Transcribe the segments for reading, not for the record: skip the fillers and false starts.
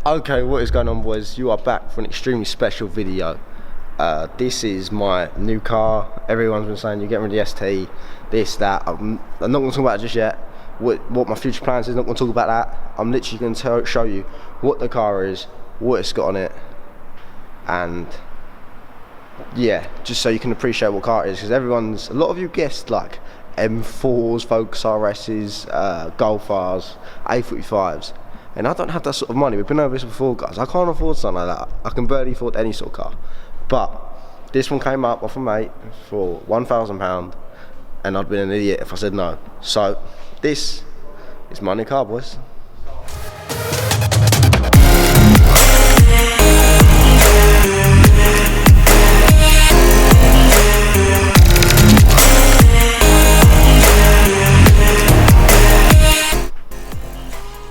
Okay, what is going on, boys? You are back for an extremely special video. This is my new car. Everyone's been saying you're getting rid of the ST, this, that. I'm not going to talk about it just yet. What my future plans is, not going to talk about that. I'm literally going to show you what the car is, what it's got on it, and yeah, just so you can appreciate what car it is. Because a lot of you guessed like M4s, Focus RSs, Golf Rs, A45s. And I don't have that sort of money. We've been over this before, guys. I can't afford something like that. I can barely afford any sort of car. But this one came up off a mate for £1,000, and I'd been an idiot if I said no. So this is my new car, boys.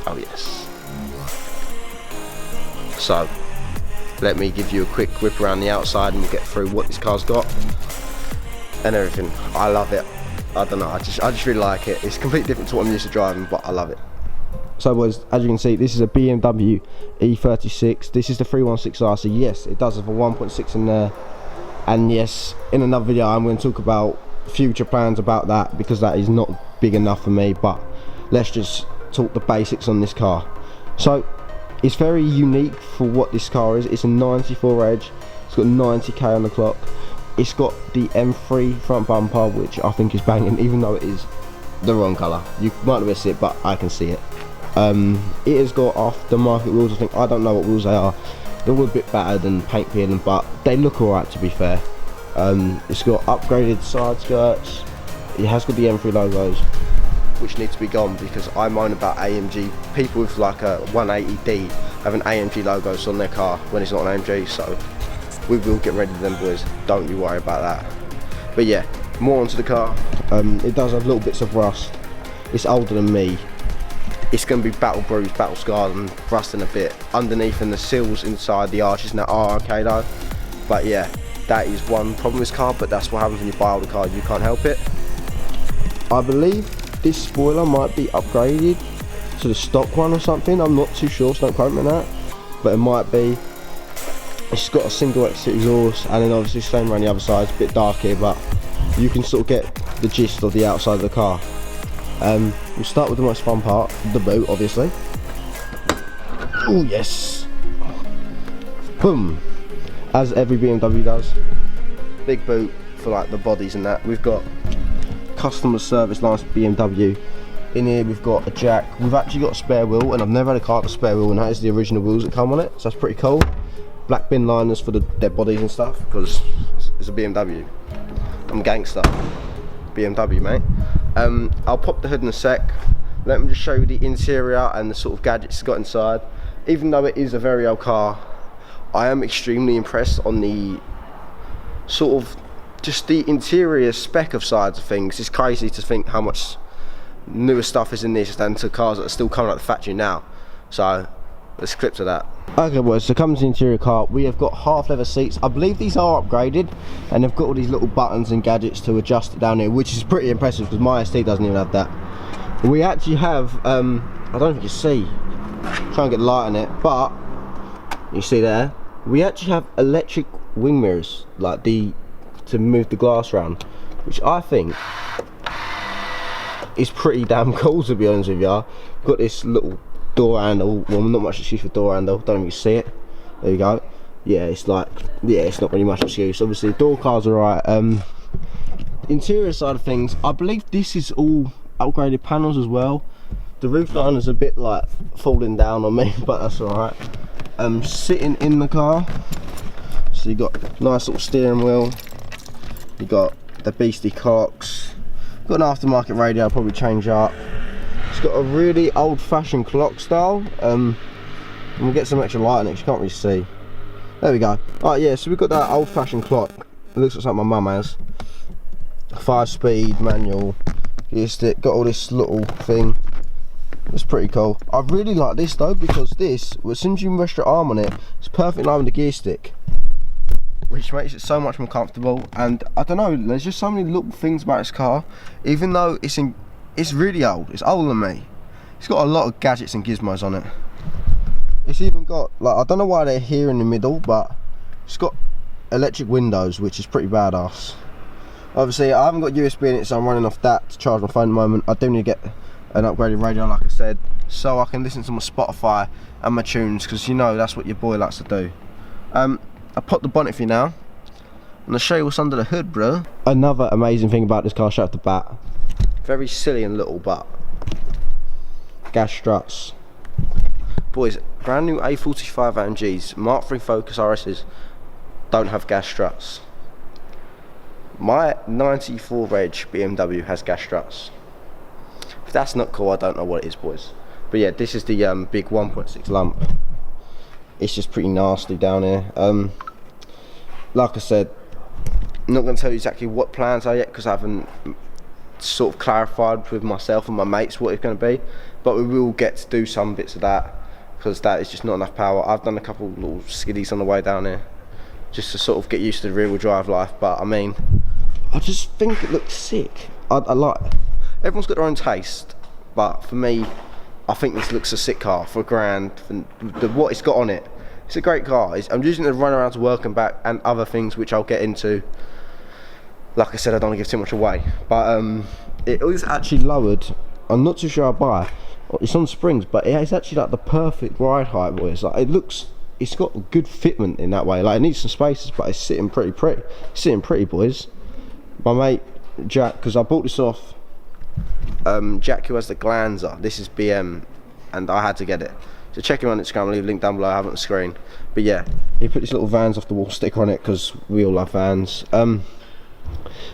Oh yes. So let me give you a quick whip around the outside and we'll get through what this car's got and everything. I love it. I don't know, I just really like it. It's completely different to what I'm used to driving, but I love it. So boys, as you can see, this is a BMW E36. This is the 316R, so yes, it does have a 1.6 in there. And yes, in another video I'm going to talk about future plans about that, because that is not big enough for me. But let's just talk the basics on this car. So it's very unique for what this car is. It's a 94 Edge. It's got 90k on the clock. It's got the M3 front bumper, which I think is banging, even though it is the wrong colour. You might not see it, but I can see it. It has got aftermarket wheels. I don't know what wheels they are. They're all a bit better than paint peeling, but they look alright, to be fair. It's got upgraded side skirts. It has got the M3 logos, which need to be gone, because I moan about AMG. People with like a 180D have an AMG logos on their car when it's not an AMG, so we will get rid of them, boys. Don't you worry about that. But yeah, more onto the car. It does have little bits of rust. It's older than me. It's going to be battle bruised, battle scarred and rusting a bit underneath, and the seals inside the arches and that are okay though. But yeah, that is one problem with this car, but that's what happens when you buy older car. You can't help it. I believe this spoiler might be upgraded to the stock one or something. I'm not too sure, so don't quote me on that, but it might be. It's got a single exit exhaust, and then obviously same around the other side. It's a bit dark here, but you can sort of get the gist of the outside of the car. We'll start with the most fun part, the boot, obviously. Oh yes, boom, as every BMW does. Big boot for like the bodies and that. We've got customer service lines for BMW. In here we've got a jack. We've actually got a spare wheel, and I've never had a car with a spare wheel, and that is the original wheels that come on it, so that's pretty cool. Black bin liners for the dead bodies and stuff, because it's a BMW. I'm gangster. BMW, mate. I'll pop the hood in a sec. Let me just show you the interior and the sort of gadgets it's got inside. Even though it is a very old car, I am extremely impressed on the sort of just the interior spec of sides of things. It's crazy to think how much newer stuff is in this than to cars that are still coming out of the factory now. So let's clip to that. Okay boys, so coming to the interior car, we have got half leather seats. I believe these are upgraded, and they've got all these little buttons and gadgets to adjust it down here, which is pretty impressive, because my ST doesn't even have that. We actually have, I don't know if you can see, try and get light on it, but you see there, we actually have electric wing mirrors, like to move the glass around, which I think is pretty damn cool, to be honest with you. Got this little door handle, well, not much excuse for door handle, don't even see it. There you go. Yeah, it's like, yeah, it's not really much excuse. Obviously the door cards are right. Interior side of things, I believe this is all upgraded panels as well. The roof line is a bit like falling down on me, but that's alright. Sitting in the car, so you got a nice little steering wheel, you got the beastie clocks, got an aftermarket radio, I'll probably change up. It's got a really old-fashioned clock style, and we'll get some extra light on it, you can't really see. There we go. Alright, yeah, so we've got that old-fashioned clock. It looks like something my mum has. 5-speed manual gear stick, got all this little thing. It's pretty cool. I really like this though, because this, as soon as you rest your arm on it, it's perfect line with the gear stick, which makes it so much more comfortable. And I don't know, there's just so many little things about this car, even though it's really old. It's older than me. It's got a lot of gadgets and gizmos on it. It's even got, like, I don't know why they're here in the middle, but it's got electric windows, which is pretty badass. Obviously, I haven't got USB in it, so I'm running off that to charge my phone at the moment. I do need to get an upgraded radio, like I said, so I can listen to my Spotify and my tunes, because you know that's what your boy likes to do. I popped the bonnet for you now. I'm gonna show you what's under the hood, bro. Another amazing thing about this car, straight off the bat, very silly and little, but gas struts. Boys, brand new A45 AMGs, Mark III Focus RSs don't have gas struts. My 94 reg BMW has gas struts. If that's not cool, I don't know what it is, boys. But yeah, this is the big 1.6 lump. It's just pretty nasty down here. Like I said, I'm not going to tell you exactly what plans are yet, because I haven't sort of clarified with myself and my mates what it's going to be. But we will get to do some bits of that, because that is just not enough power. I've done a couple little skiddies on the way down here, just to sort of get used to the rear-wheel drive life. But I mean, I just think it looks sick. I like it. Everyone's got their own taste, but for me, I think this looks a sick car for £1,000. For what it's got on it, it's a great car. I'm using it to run around to work and back, and other things which I'll get into. Like I said, I don't want to give too much away, but it is actually lowered. I'm not too sure I'll buy. It's on springs, but it's actually like the perfect ride height, boys. Like, it's got good fitment in that way. Like, it needs some spaces, but it's sitting pretty. It's sitting pretty, boys. My mate Jack, because I bought this off Jack, who has the Glanza. This is BM, and I had to get it. So check him on Instagram. I'll leave a link down below. I have it on the screen. But yeah, he put this little Vans off the wall sticker on it, because we all love Vans.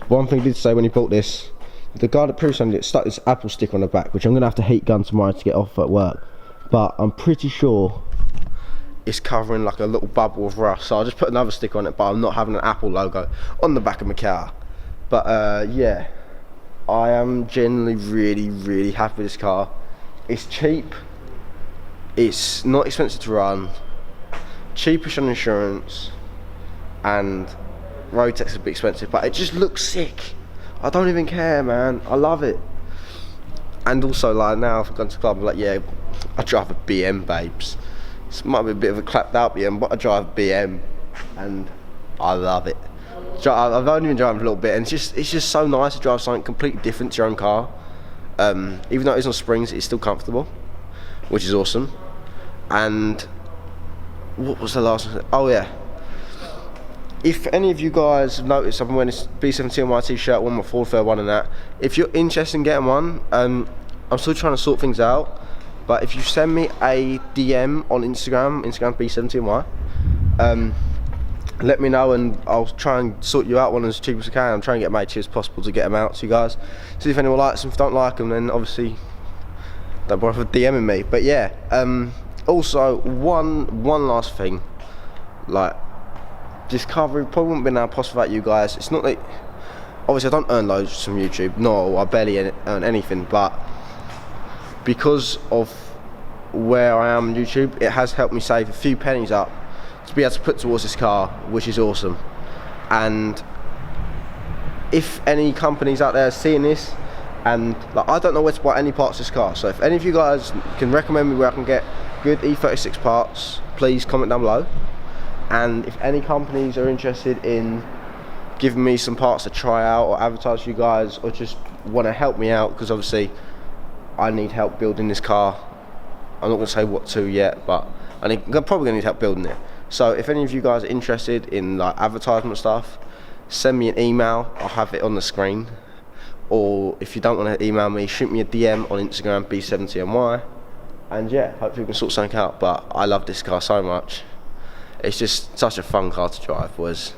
One thing he did say when he bought this, the guy that previously owned it stuck this Apple sticker on the back, which I'm gonna have to heat gun tomorrow to get off at work. But I'm pretty sure it's covering like a little bubble of rust, so I'll just put another sticker on it, but I'm not having an Apple logo on the back of my car. But yeah, I am genuinely really happy with this car. It's cheap, it's not expensive to run, cheapish on insurance, and road tax is a bit expensive, but it just looks sick. I don't even care, man. I love it. And also, like, now if I go to the club, I'm like, yeah, I drive a BM, babes. This might be a bit of a clapped out BM, but I drive a BM, and I love it. I've only been driving for a little bit, and it's just so nice to drive something completely different to your own car. Even though it's on springs, it's still comfortable, which is awesome. And what was the last one? Oh yeah. If any of you guys have noticed, I've been wearing this B17 t-shirt, one of my Ford Fair one and that. If you're interested in getting one, I'm still trying to sort things out. But if you send me a DM on Instagram B17Y, let me know, and I'll try and sort you out one as cheap as I can. I'm trying to get made cheap as possible to get them out to you guys. See if anyone likes them. If you don't like them, then obviously don't bother DMing me. But yeah, also one last thing, like, Discovery probably wouldn't have been now possible without you guys. It's not like, obviously I don't earn loads from YouTube, no, I barely earn anything, but because of where I am on YouTube, it has helped me save a few pennies up to be able to put towards this car, which is awesome. And if any companies out there are seeing this, and like, I don't know where to buy any parts of this car, so if any of you guys can recommend me where I can get good E36 parts, please comment down below. And if any companies are interested in giving me some parts to try out or advertise for you guys, or just want to help me out, because obviously I need help building this car. I'm not going to say what to yet, but I'm probably going to need help building it. So if any of you guys are interested in like advertisement stuff, send me an email, I'll have it on the screen. Or if you don't want to email me, shoot me a DM on Instagram, B17Y. And yeah, hopefully we can sort something out. But I love this car so much. It's just such a fun car to drive, boys.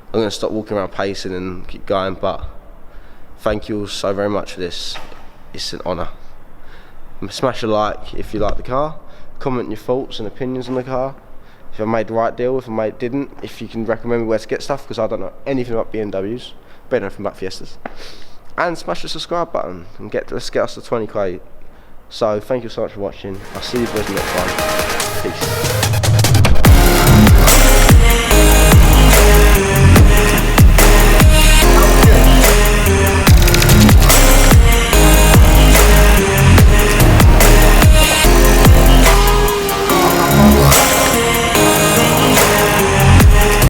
I'm going to stop walking around pacing and keep going, but thank you all so very much for this. It's an honour. Smash a like if you like the car. Comment your thoughts and opinions on the car. If I made the right deal, if I didn't. If you can recommend me where to get stuff, because I don't know anything about BMWs. Better know anything about Fiestas. And smash the subscribe button and let's get us to 20k. So thank you so much for watching. I'll see you boys in the next one. Peace.